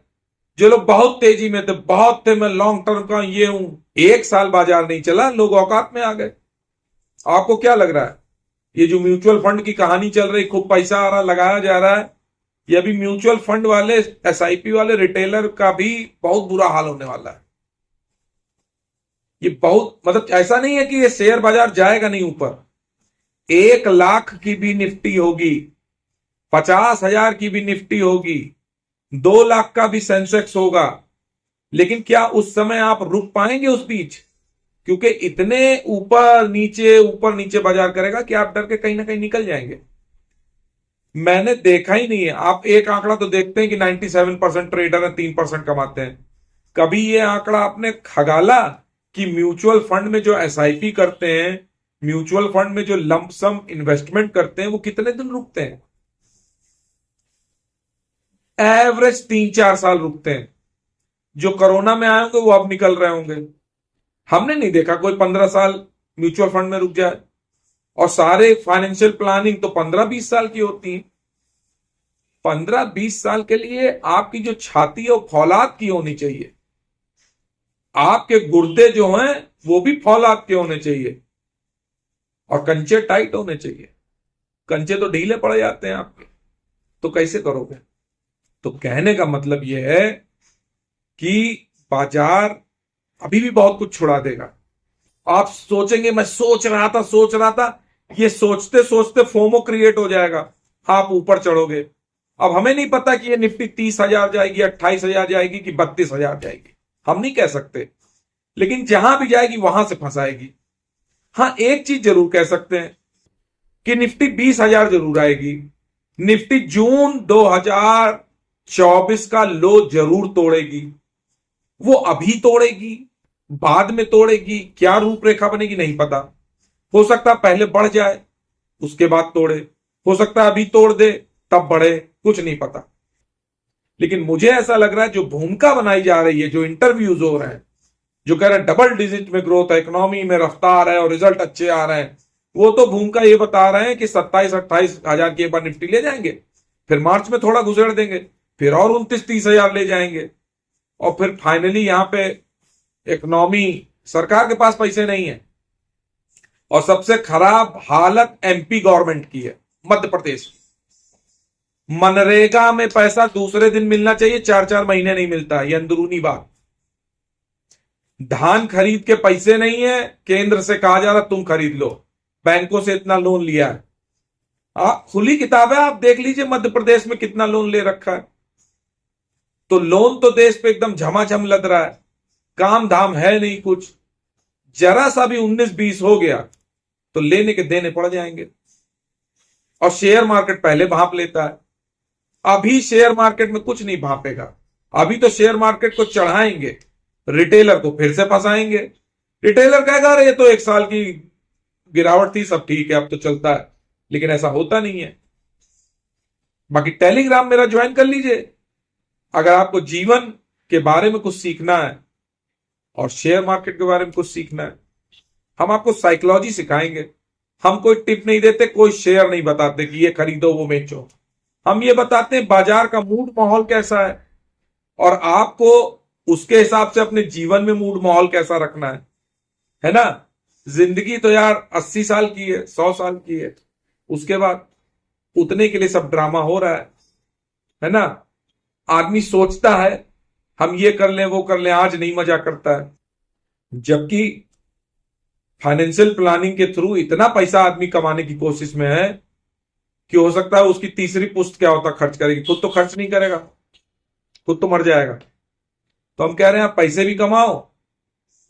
जो लोग बहुत तेजी में थे, बहुत थे, मैं लॉन्ग टर्म का ये हूं, 1 साल बाजार नहीं चला, लोग औकात में आ गए। आपको क्या लग रहा है, ये जो म्यूचुअल फंड की कहानी चल रही, खूब पैसा आ रहा, लगाया जा रहा है, ये अभी म्यूचुअल फंड वाले, एसआईपी वाले, रिटेलर का भी बहुत बुरा हाल होने वाला है। ये बहुत, मतलब ऐसा नहीं है कि ये शेयर बाजार जाएगा नहीं ऊपर, 1 लाख की भी निफ्टी होगी, 50,000 की भी निफ्टी होगी, 2 लाख का भी सेंसेक्स होगा, लेकिन क्या उस समय आप रुक पाएंगे उस बीच? क्योंकि इतने ऊपर नीचे बाजार करेगा कि आप डर के कहीं ना कहीं निकल जाएंगे। मैंने देखा ही नहीं है, आप एक आंकड़ा तो देखते हैं कि 97% ट्रेडर है, 3% कमाते हैं। कभी ये आंकड़ा आपने खगाला कि म्यूचुअल फंड में जो एसआईपी करते हैं, म्यूचुअल फंड में जो लंप सम इन्वेस्टमेंट करते हैं, वो कितने दिन रुकते हैं? एवरेज 3-4 साल रुकते हैं। जो कोरोना में आए होंगे वो अब निकल रहे होंगे। हमने नहीं देखा कोई 15 साल म्यूचुअल फंड में रुक जाए, और सारे फाइनेंशियल प्लानिंग तो 15-20 साल की होती है। 15-20 साल के लिए आपकी जो छाती है वो फौलाद की होनी चाहिए। आपके गुर्दे जो हैं वो भी फौलाद के होने चाहिए और कंचे टाइट होने चाहिए। कंचे तो ढीले पड़ जाते हैं आपके, तो कैसे करोगे? तो कहने का मतलब यह है कि बाजार अभी भी बहुत कुछ छुड़ा देगा। आप सोचेंगे मैं सोच रहा था, ये सोचते सोचते फोमो क्रिएट हो जाएगा, आप ऊपर चढ़ोगे। अब हमें नहीं पता कि ये निफ्टी 30,000 जाएगी, 28,000 जाएगी कि 32,000 जाएगी, हम नहीं कह सकते, लेकिन जहां भी जाएगी वहां से फंसाएगी। हाँ, एक चीज जरूर कह सकते हैं कि निफ्टी 20,000 जरूर आएगी। निफ्टी जून 2024 का लो जरूर तोड़ेगी। वो अभी तोड़ेगी, बाद में तोड़ेगी, क्या रूपरेखा बनेगी नहीं पता। हो सकता है पहले बढ़ जाए उसके बाद तोड़े, हो सकता है अभी तोड़ दे तब बढ़े, कुछ नहीं पता। लेकिन मुझे ऐसा लग रहा है जो भूमिका बनाई जा रही है, जो इंटरव्यूज हो रहे हैं, जो कह रहे हैं डबल डिजिट में ग्रोथ है, इकोनॉमी में रफ्तार है और रिजल्ट अच्छे आ रहे हैं, वो तो भूमिका ये बता रहे हैं कि 27-28 हजार की एक बार निफ्टी ले जाएंगे, फिर मार्च में थोड़ा घुसेड़ देंगे, फिर और 29-30 हजार ले जाएंगे, और फिर फाइनली यहां पे इकोनॉमी, सरकार के पास पैसे नहीं है। और सबसे खराब हालत एमपी गवर्नमेंट की है, मध्य प्रदेश की। मनरेगा में पैसा दूसरे दिन मिलना चाहिए, 4-4 महीने नहीं मिलता, ये अंदरूनी बात। धान खरीद के पैसे नहीं है, केंद्र से कहा जा रहा तुम खरीद लो, बैंकों से इतना लोन लिया है। खुली किताब है, आप देख लीजिए मध्य प्रदेश में कितना लोन ले रखा है। तो लोन तो देश पे एकदम झमाझम लद रहा है, काम धाम है नहीं कुछ। जरा सा भी 19-20 हो गया तो लेने के देने पड़ जाएंगे। और शेयर मार्केट पहले भांप लेता है, अभी शेयर मार्केट में कुछ नहीं भांपेगा। अभी तो शेयर मार्केट को चढ़ाएंगे, रिटेलर को फिर से फंसाएंगे। रिटेलर कहेगा अरे ये तो 1 साल की गिरावट थी, सब ठीक है अब तो चलता है, लेकिन ऐसा होता नहीं है। बाकी टेलीग्राम मेरा ज्वाइन कर लीजिए अगर आपको जीवन के बारे में कुछ सीखना है और शेयर मार्केट के बारे में कुछ सीखना है। हम आपको साइकोलॉजी सिखाएंगे, हम कोई टिप नहीं देते, कोई शेयर नहीं बताते कि ये खरीदो वो बेचो। हम ये बताते हैं बाजार का मूड माहौल कैसा है और आपको उसके हिसाब से अपने जीवन में मूड माहौल कैसा रखना है ना। जिंदगी तो यार 80 साल की है, 100 साल की है, उसके बाद उतने के लिए सब ड्रामा हो रहा है ना। आदमी सोचता है हम ये कर लें वो कर लें, आज नहीं मजा करता है, जबकि फाइनेंशियल प्लानिंग के थ्रू इतना पैसा आदमी कमाने की कोशिश में है कि हो सकता है उसकी तीसरी पुश्त क्या होता खर्च करेगी, खुद तो खर्च नहीं करेगा, खुद तो मर जाएगा। तो हम कह रहे हैं आप पैसे भी कमाओ,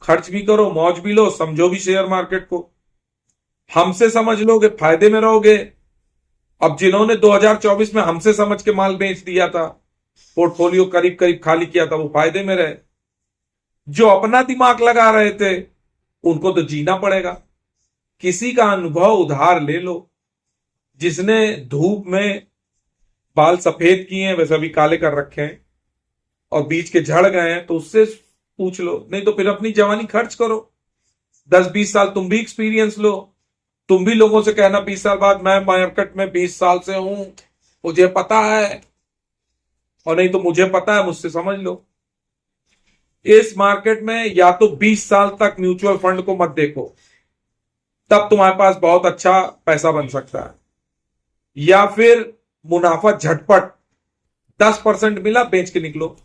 खर्च भी करो, मौज भी लो, समझो भी शेयर मार्केट को, हमसे समझ लोगे फायदे में रहोगे। अब जिन्होंने 2024 में हमसे समझ के माल बेच दिया था, पोर्टफोलियो करीब करीब खाली किया था, वो फायदे में रहे। जो अपना दिमाग लगा रहे थे उनको तो जीना पड़ेगा। किसी का अनुभव उधार ले लो। जिसने धूप में बाल सफेद किए हैं वैसे अभी काले कर रखे हैं और बीच के झड़ गए हैं तो उससे पूछ लो, नहीं तो फिर अपनी जवानी खर्च करो। 10-20 साल तुम भी एक्सपीरियंस लो, तुम भी लोगों से कहना 20 साल बाद मैं मार्केट में 20 साल से हूं, मुझे पता है, और नहीं तो मुझे पता है मुझसे समझ लो। इस मार्केट में या तो 20 साल तक म्यूचुअल फंड को मत देखो, तब तुम्हारे पास बहुत अच्छा पैसा बन सकता है, या फिर मुनाफा झटपट 10% मिला बेच के निकलो।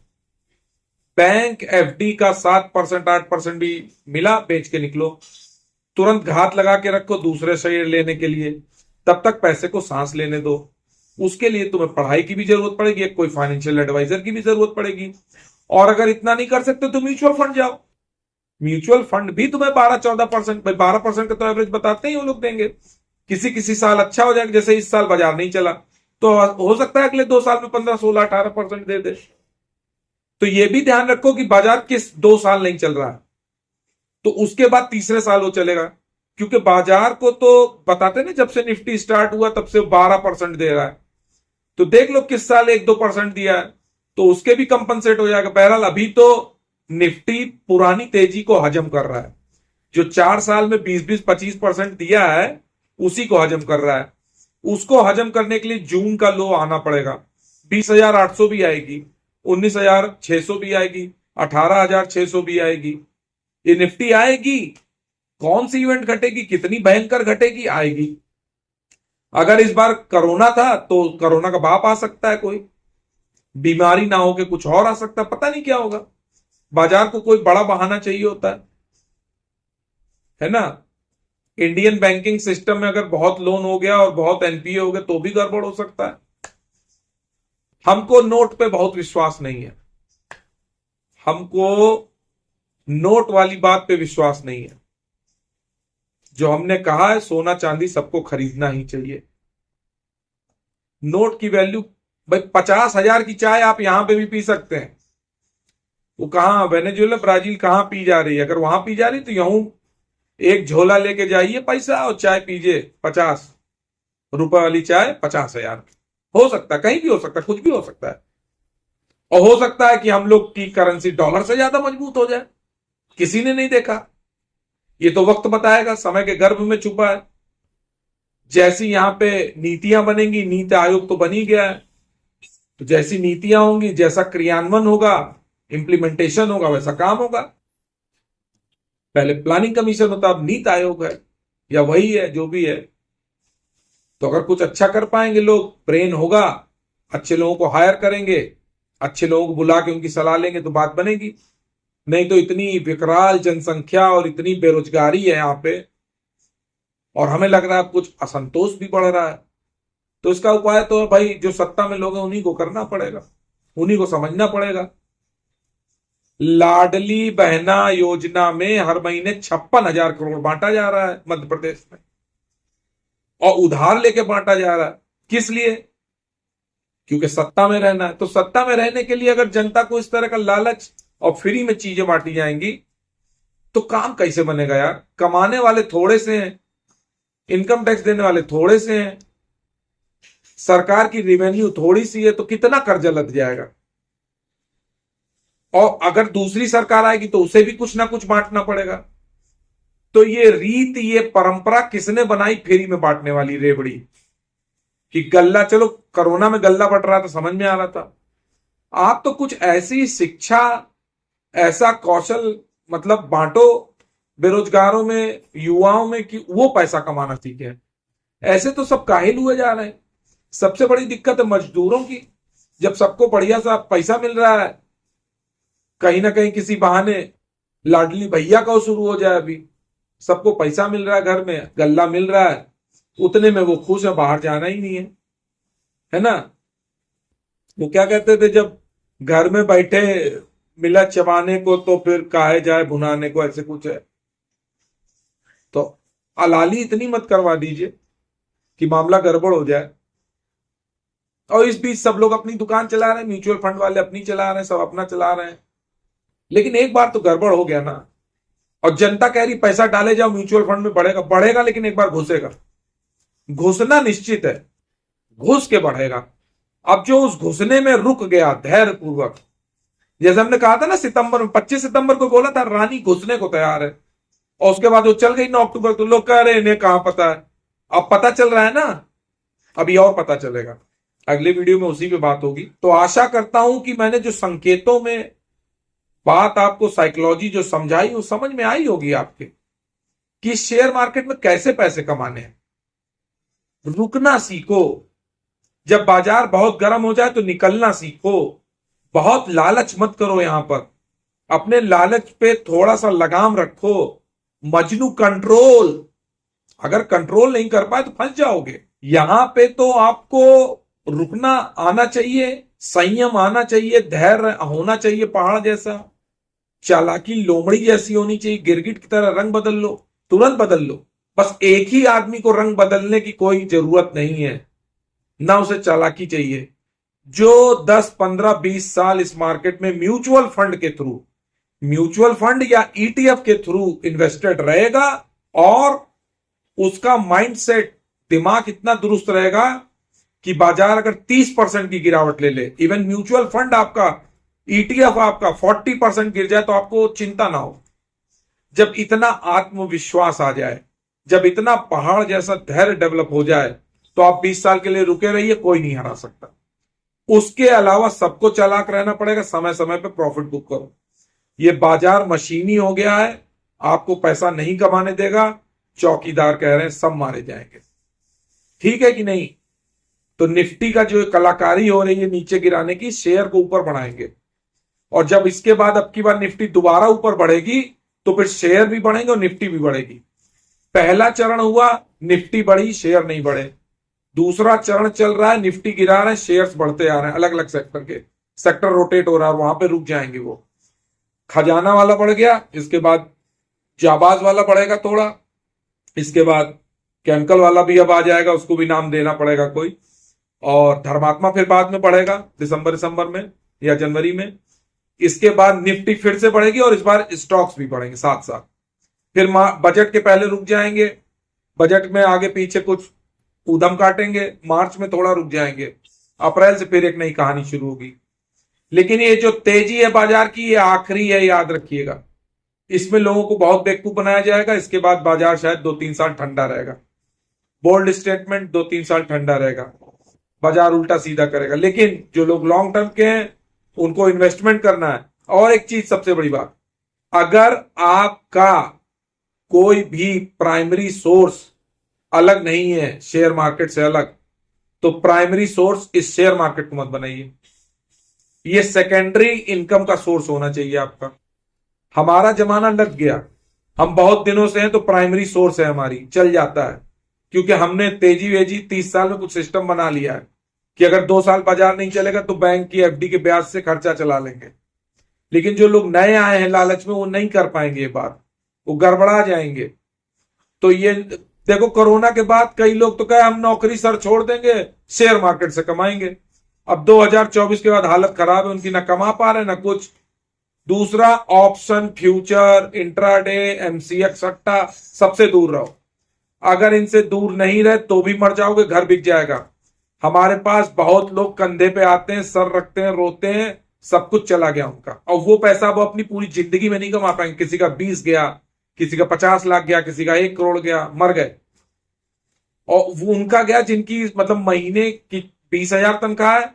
बैंक एफडी का 7% 8% भी मिला बेच के निकलो। तुरंत घात लगा के रखो दूसरे शेयर लेने के लिए, तब तक पैसे को सांस लेने दो। उसके लिए तुम्हें पढ़ाई की भी जरूरत पड़ेगी, कोई फाइनेंशियल एडवाइजर की भी जरूरत पड़ेगी। और अगर इतना नहीं कर सकते तो म्यूचुअल फंड जाओ। म्यूचुअल फंड भी तुम्हें 12-14%, 12% का तो एवरेज बताते ही वो लोग देंगे। किसी किसी साल अच्छा हो जाएगा, जैसे इस साल बाजार नहीं चला तो हो सकता है अगले 2 साल में 15-16-18% दे दे। तो ये भी ध्यान रखो कि बाजार किस 2 साल नहीं चल रहा है तो उसके बाद तीसरे साल वो चलेगा, क्योंकि बाजार को तो बताते ना जब से निफ्टी स्टार्ट हुआ तब से 12% दे रहा है, तो देख लो किस साल 1-2% दिया है तो उसके भी कंपनसेट हो जाएगा। बहरहाल अभी तो निफ्टी पुरानी तेजी को हजम कर रहा है, जो 4 साल में 20-25% दिया है उसी को हजम कर रहा है। उसको हजम करने के लिए जून का लो आना पड़ेगा, 20,800 भी आएगी, 19,600 भी आएगी, 18,600 भी आएगी। ये निफ्टी आएगी। कौन सी इवेंट घटेगी, कितनी भयंकर घटेगी, आएगी। अगर इस बार कोरोना था तो कोरोना का बाप आ सकता है, कोई बीमारी ना हो के कुछ और आ सकता है, पता नहीं क्या होगा। बाजार को कोई बड़ा बहाना चाहिए होता है ना। इंडियन बैंकिंग सिस्टम में अगर बहुत लोन हो गया और बहुत एनपीए हो गए तो भी गड़बड़ हो सकता है। हमको नोट पे बहुत विश्वास नहीं है, हमको नोट वाली बात पे विश्वास नहीं है। जो हमने कहा है, सोना चांदी सबको खरीदना ही चाहिए। नोट की वैल्यू, भाई 50,000 की चाय आप यहां पे भी पी सकते हैं। वो कहां, वेनेजुएला ब्राजील कहां पी जा रही है? अगर वहां पी जा रही तो यूं एक झोला लेके जाइए पैसा और चाय पीजिए। 50 रुपए वाली चाय 50,000 हो सकता है, कहीं भी हो सकता है, कुछ भी हो सकता है। और हो सकता है कि हम लोग की करेंसी डॉलर से ज्यादा मजबूत हो जाए, किसी ने नहीं देखा। ये तो वक्त बताएगा, समय के गर्भ में छुपा है। जैसी यहां पे नीतियां बनेंगी, नीति आयोग तो बन ही गया है, तो जैसी नीतियां होंगी, जैसा क्रियान्वयन होगा, इंप्लीमेंटेशन होगा, वैसा काम होगा। पहले प्लानिंग कमीशन होता, अब नीति आयोग है, या वही है जो भी है। तो अगर कुछ अच्छा कर पाएंगे लोग, ब्रेन होगा, अच्छे लोगों को हायर करेंगे, अच्छे लोगों को बुला के उनकी सलाह लेंगे तो बात बनेगी। नहीं तो इतनी विकराल जनसंख्या और इतनी बेरोजगारी है यहां पे, और हमें लग रहा है कुछ असंतोष भी बढ़ रहा है। तो इसका उपाय तो भाई जो सत्ता में लोग हैं उन्हीं को करना पड़ेगा, उन्हीं को समझना पड़ेगा। लाडली बहना योजना में हर महीने 56,000 करोड़ बांटा जा रहा है मध्य प्रदेश में, और उधार लेके बांटा जा रहा है। किस लिए? क्योंकि सत्ता में रहना है। तो सत्ता में रहने के लिए अगर जनता को इस तरह का लालच और फ्री में चीजें बांटी जाएंगी तो काम कैसे बनेगा यार? कमाने वाले थोड़े से हैं, इनकम टैक्स देने वाले थोड़े से हैं, सरकार की रेवेन्यू थोड़ी सी है, तो कितना कर्जा लग जाएगा। और अगर दूसरी सरकार आएगी तो उसे भी कुछ ना कुछ बांटना पड़ेगा। तो ये रीत, ये परंपरा किसने बनाई फ्री में बांटने वाली रेवड़ी? कि गल्ला, चलो कोरोना में गल्ला बट रहा था, समझ में आ रहा था। आप तो कुछ ऐसी शिक्षा, ऐसा कौशल मतलब बांटो बेरोजगारों में, युवाओं में, कि वो पैसा कमाना सीखे। ऐसे तो सब काहिल हुए जा रहे हैं। सबसे बड़ी दिक्कत है मजदूरों की। जब सबको बढ़िया सा पैसा मिल रहा है, कहीं ना कहीं किसी बहाने लाडली भैया का शुरू हो जाए, अभी सबको पैसा मिल रहा है, घर में गल्ला मिल रहा है, उतने में वो खुश है, बाहर जाना ही नहीं है ना। वो क्या कहते थे, जब घर में बैठे मिला चबाने को तो फिर काहे जाए भुनाने को, ऐसे कुछ है। तो अलाली इतनी मत करवा दीजिए कि मामला गड़बड़ हो जाए। और इस बीच सब लोग अपनी दुकान चला रहे हैं, म्यूचुअल फंड वाले अपनी चला रहे हैं, सब अपना चला रहे हैं। लेकिन एक बार तो गड़बड़ हो गया ना, और जनता कह रही पैसा डाले जाओ म्यूचुअल फंड में, बढ़ेगा बढ़ेगा, लेकिन एक बार घुसेगा। घुसना निश्चित है, घुस के बढ़ेगा। अब जो उस घुसने में रुक गया धैर्य पूर्वक, जैसे हमने कहा था ना सितंबर में, 25 सितंबर को बोला था रानी घुसने को तैयार है, और उसके बाद वो चल गई 9 अक्टूबर, तो लोग कह रहे हैं इन्हें कहां पता है। अब पता चल रहा है ना, अभी और पता चलेगा। अगले वीडियो में उसी पे बात होगी। तो आशा करता हूं कि मैंने जो संकेतों में बात आपको, साइकोलॉजी जो समझाई, वो समझ में आई होगी आपके, कि शेयर मार्केट में कैसे पैसे कमाने हैं। रुकना सीखो, जब बाजार बहुत गर्म हो जाए तो निकलना सीखो। बहुत लालच मत करो यहां पर, अपने लालच पे थोड़ा सा लगाम रखो। मजनू कंट्रोल, अगर कंट्रोल नहीं कर पाए तो फंस जाओगे। यहां पे तो आपको रुकना आना चाहिए, संयम आना चाहिए, धैर्य होना चाहिए पहाड़ जैसा, चालाकी लोमड़ी जैसी होनी चाहिए। गिरगिट की तरह रंग बदल लो, तुरंत बदल लो। बस एक ही आदमी को रंग बदलने की कोई जरूरत नहीं है, ना उसे चालाकी चाहिए। जो 10, 15, 20 साल इस मार्केट में म्यूचुअल फंड के थ्रू, म्यूचुअल फंड या ईटीएफ के थ्रू इन्वेस्टेड रहेगा, और उसका माइंडसेट, दिमाग इतना दुरुस्त रहेगा कि बाजार अगर 30% की गिरावट ले ले, इवन म्यूचुअल फंड आपका, ईटीएफ आपका 40% गिर जाए तो आपको चिंता ना हो। जब इतना आत्मविश्वास आ जाए, जब इतना पहाड़ जैसा धैर्य डेवलप हो जाए, तो आप 20 साल के लिए रुके रहिए, कोई नहीं हरा सकता। उसके अलावा सबको चालाक रहना पड़ेगा, समय समय पे प्रॉफिट बुक करो। ये बाजार मशीनी हो गया है, आपको पैसा नहीं कमाने देगा। चौकीदार कह रहे हैं सब मारे जाएंगे। ठीक है कि नहीं? तो निफ्टी का जो कलाकारी हो रही है नीचे गिराने की, शेयर को ऊपर बढ़ाएंगे। और जब इसके बाद अब की बार निफ्टी दोबारा ऊपर बढ़ेगी तो फिर शेयर भी बढ़ेंगे और निफ्टी भी बढ़ेगी। पहला चरण हुआ, निफ्टी बढ़ी, शेयर नहीं बढ़े। दूसरा चरण चल रहा है, निफ्टी गिरा रहे हैं, शेयर्स बढ़ते आ रहे हैं। अलग अलग सेक्टर के, सेक्टर रोटेट हो रहा है, वहां पे रुक जाएंगे वो। खजाना वाला बढ़ गया, इसके बाद जाबाज वाला बढ़ेगा थोड़ा, इसके बाद केमिकल वाला भी अब आ जाएगा, उसको भी नाम देना पड़ेगा कोई। और धर्मात्मा फिर बाद में बढ़ेगा, दिसंबर में या जनवरी में। इसके बाद निफ्टी फिर से बढ़ेगी और इस बार स्टॉक्स भी बढ़ेंगे साथ साथ। फिर बजट के पहले रुक जाएंगे, बजट में आगे पीछे कुछ उधम काटेंगे, मार्च में थोड़ा रुक जाएंगे, अप्रैल से फिर एक नई कहानी शुरू होगी। लेकिन ये जो तेजी है बाजार की, ये आखिरी है, याद रखिएगा। इसमें लोगों को बहुत बेवकूफ बनाया जाएगा। इसके बाद बाजार शायद 2-3 साल ठंडा रहेगा। बोल्ड स्टेटमेंट, 2-3 साल ठंडा रहेगा, बाजार उल्टा सीधा करेगा। लेकिन जो लोग लॉन्ग टर्म के हैं उनको इन्वेस्टमेंट करना है। और एक चीज सबसे बड़ी बात, अगर आपका कोई भी प्राइमरी सोर्स अलग नहीं है शेयर मार्केट से अलग, तो प्राइमरी सोर्स इस शेयर मार्केट को मत बनाइए। ये सेकेंडरी इनकम का सोर्स होना चाहिए आपका। हमारा जमाना लग गया, हम बहुत दिनों से हैं तो प्राइमरी सोर्स है हमारी, चल जाता है। क्योंकि हमने तेजी वेजी 30 साल में कुछ सिस्टम बना लिया है कि अगर 2 साल बाजार नहीं चलेगा तो बैंक की एफडी के ब्याज से खर्चा चला लेंगे। लेकिन जो लोग नए आए हैं लालच में, वो नहीं कर पाएंगे ये बात, वो गड़बड़ा जाएंगे। तो ये देखो, कोरोना के बाद कई लोग तो कहे हम नौकरी सर छोड़ देंगे, शेयर मार्केट से कमाएंगे। अब 2024 के बाद हालत खराब है उनकी, ना कमा पा रहे ना कुछ। दूसरा, ऑप्शन, फ्यूचर, इंट्राडे, एमसीएक्स, सट्टा, सबसे दूर रहो। अगर इनसे दूर नहीं रहे तो भी मर जाओगे, घर बिक जाएगा। हमारे पास बहुत लोग कंधे पे आते हैं, सर रखते हैं, रोते हैं, सब कुछ चला गया उनका। और वो पैसा वो अपनी पूरी जिंदगी में नहीं कमा पाएंगे। किसी का 20 गया, किसी का 50 लाख गया, किसी का 1 करोड़ गया, मर गए। और वो उनका गया जिनकी मतलब महीने की 20,000 तनख्वाह है,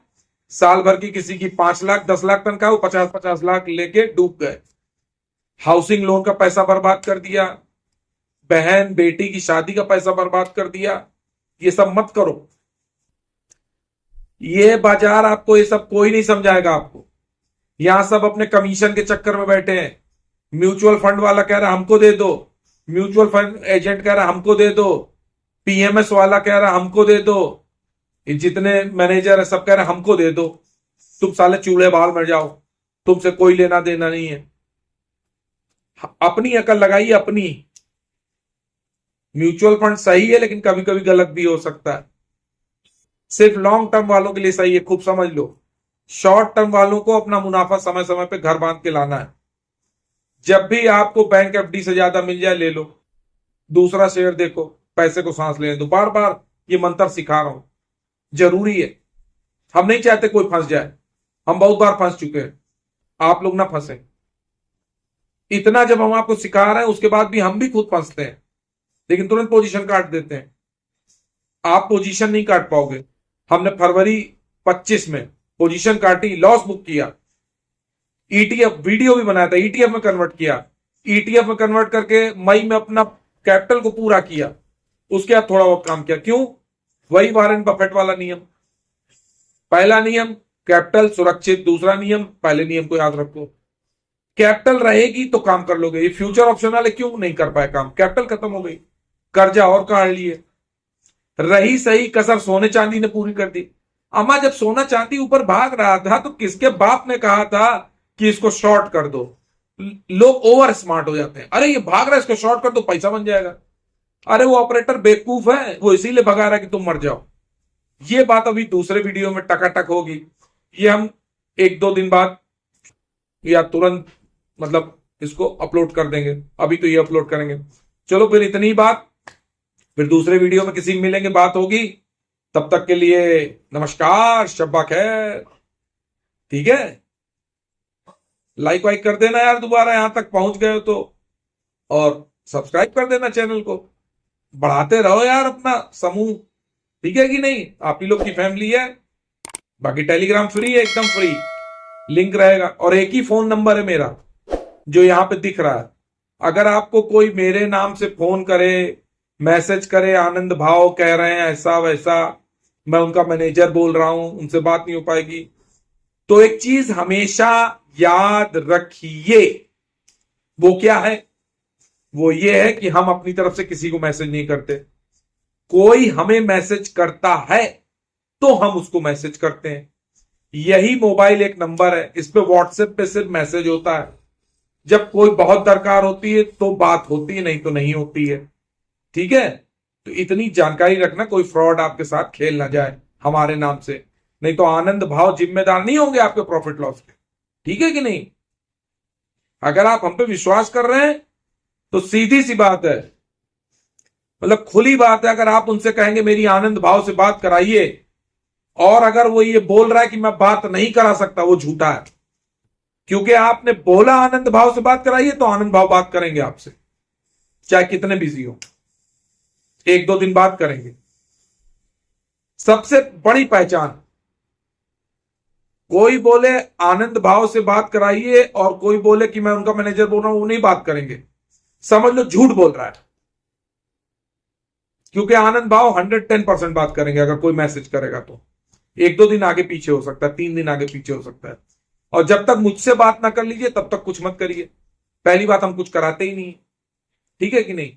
साल भर की किसी की 5 लाख 10 लाख तनख्वाह, वो 50-50 लाख लेके डूब गए। हाउसिंग लोन का पैसा बर्बाद कर दिया, बहन बेटी की शादी का पैसा बर्बाद कर दिया। ये सब मत करो। ये बाजार आपको ये सब कोई नहीं समझाएगा आपको। यहां सब अपने कमीशन के चक्कर में बैठे हैं। म्यूचुअल फंड वाला कह रहा हमको दे दो, म्यूचुअल फंड एजेंट कह रहा हमको दे दो, पीएमएस वाला कह रहा हमको दे दो, जितने मैनेजर है सब कह रहे हमको दे दो। तुम साले चूल्हे बाल मर जाओ, तुमसे कोई लेना देना नहीं है। अपनी अकल लगाइए अपनी। म्यूचुअल फंड सही है लेकिन कभी कभी गलत भी हो सकता है। सिर्फ लॉन्ग टर्म वालों के लिए सही है, खूब समझ लो। शॉर्ट टर्म वालों को अपना मुनाफा समय समय पे घर बांध के लाना है। जब भी आपको बैंक एफडी से ज्यादा मिल जाए ले लो, दूसरा शेयर देखो, पैसे को सांस लेने दो। बार बार ये मंत्र सिखा रहा हूं, जरूरी है। हम नहीं चाहते कोई फंस जाए, हम बहुत बार फंस चुके हैं, आप लोग ना फंसे। इतना जब हम आपको सिखा रहे हैं उसके बाद भी हम भी खुद फंसते हैं, लेकिन तुरंत पोजीशन काट देते हैं। आप पोजीशन नहीं काट पाओगे। हमने फरवरी 25 में पोजीशन काटी, लॉस बुक किया, ईटीएफ वीडियो भी बनाया था, ईटीएफ में कन्वर्ट किया, ईटीएफ में कन्वर्ट करके मई में अपना कैपिटल को पूरा किया। उसके बाद थोड़ा बहुत काम किया। क्यों? वही वॉरेन बफेट वाला नियम। पहला नियम कैपिटल सुरक्षित, दूसरा नियम, पहले नियम को याद रखो, कैपिटल रहेगी तो काम कर लोगे। ये फ्यूचर ऑप्शन वाले क्यों नहीं कर पाए काम? कैपिटल खत्म हो गई, कर्जा और काट लिए। रही सही कसर सोने चांदी ने पूरी कर दी। अम्मा, जब सोना चांदी ऊपर भाग रहा था तो किसके बाप ने कहा था कि इसको शॉर्ट कर दो? लोग ओवर स्मार्ट हो जाते हैं, अरे ये भाग रहा है इसको शॉर्ट कर दो पैसा बन जाएगा। अरे वो ऑपरेटर बेवकूफ है, वो इसीलिए भगा रहा है कि तुम मर जाओ। ये बात अभी दूसरे वीडियो में टकाटक होगी, ये हम 1-2 दिन बाद या तुरंत मतलब इसको अपलोड कर देंगे। अभी तो ये अपलोड करेंगे। चलो फिर इतनी बात, फिर दूसरे वीडियो में किसी मिलेंगे, बात होगी। तब तक के लिए नमस्कार, शब्बा खैर। ठीक है, लाइक वाइक कर देना यार, दोबारा यहां तक पहुंच गए हो तो, और सब्सक्राइब कर देना चैनल को। बढ़ाते रहो यार अपना समूह, ठीक है कि नहीं? आप ही लोग की फैमिली है। बाकी टेलीग्राम फ्री है, एकदम फ्री, लिंक रहेगा। और एक ही फोन नंबर है मेरा, जो यहां पे दिख रहा है। अगर आपको कोई मेरे नाम से फोन करे, मैसेज करे, आनंद भाव कह रहे हैं ऐसा वैसा, मैं उनका मैनेजर बोल रहा हूं, उनसे बात नहीं हो पाएगी। तो एक चीज हमेशा याद रखिए, वो क्या है? वो ये है कि हम अपनी तरफ से किसी को मैसेज नहीं करते। कोई हमें मैसेज करता है तो हम उसको मैसेज करते हैं। यही मोबाइल एक नंबर है, इस पे व्हाट्सएप पे सिर्फ मैसेज होता है। जब कोई बहुत दरकार होती है तो बात होती है, नहीं तो नहीं होती है। ठीक है, तो इतनी जानकारी रखना, कोई फ्रॉड आपके साथ खेल ना जाए हमारे नाम से, नहीं तो आनंद भाव जिम्मेदार नहीं होंगे आपके प्रॉफिट लॉस के। ठीक है कि नहीं? अगर आप हम पे विश्वास कर रहे हैं तो सीधी सी बात है, मतलब खुली बात है, अगर आप उनसे कहेंगे मेरी आनंद भाव से बात कराइए, और अगर वो ये बोल रहा है कि मैं बात नहीं करा सकता, वो झूठा है। क्योंकि आपने बोला आनंद भाव से बात कराइए तो आनंद भाव बात करेंगे आपसे, चाहे कितने बिजी हो, एक दो दिन बात करेंगे। सबसे बड़ी पहचान, कोई बोले आनंद भाव से बात कराइए और कोई बोले कि मैं उनका मैनेजर बोल रहा हूं, वो नहीं बात करेंगे, समझ लो झूठ बोल रहा है। क्योंकि आनंद भाव 110% बात करेंगे। अगर कोई मैसेज करेगा तो एक दो दिन आगे पीछे हो सकता है, 3 दिन आगे पीछे हो सकता है। और जब तक मुझसे बात ना कर लीजिए तब तक कुछ मत करिए। पहली बात, हम कुछ कराते ही नहीं। ठीक है कि नहीं?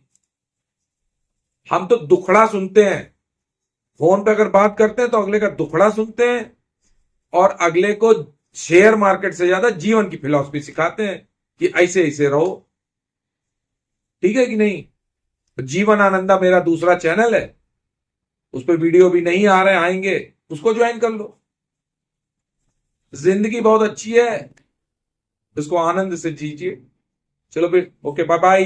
हम तो दुखड़ा सुनते हैं, फोन पे अगर बात करते हैं तो अगले का दुखड़ा सुनते हैं, और अगले को शेयर मार्केट से ज्यादा जीवन की फिलॉसफी सिखाते हैं कि ऐसे ऐसे रहो। ठीक है कि नहीं? जीवन आनंदा मेरा दूसरा चैनल है, उस पर वीडियो भी नहीं आ रहे, आएंगे, उसको ज्वाइन कर लो। जिंदगी बहुत अच्छी है, इसको आनंद से जीजिए। चलो फिर, ओके, बाय बाय।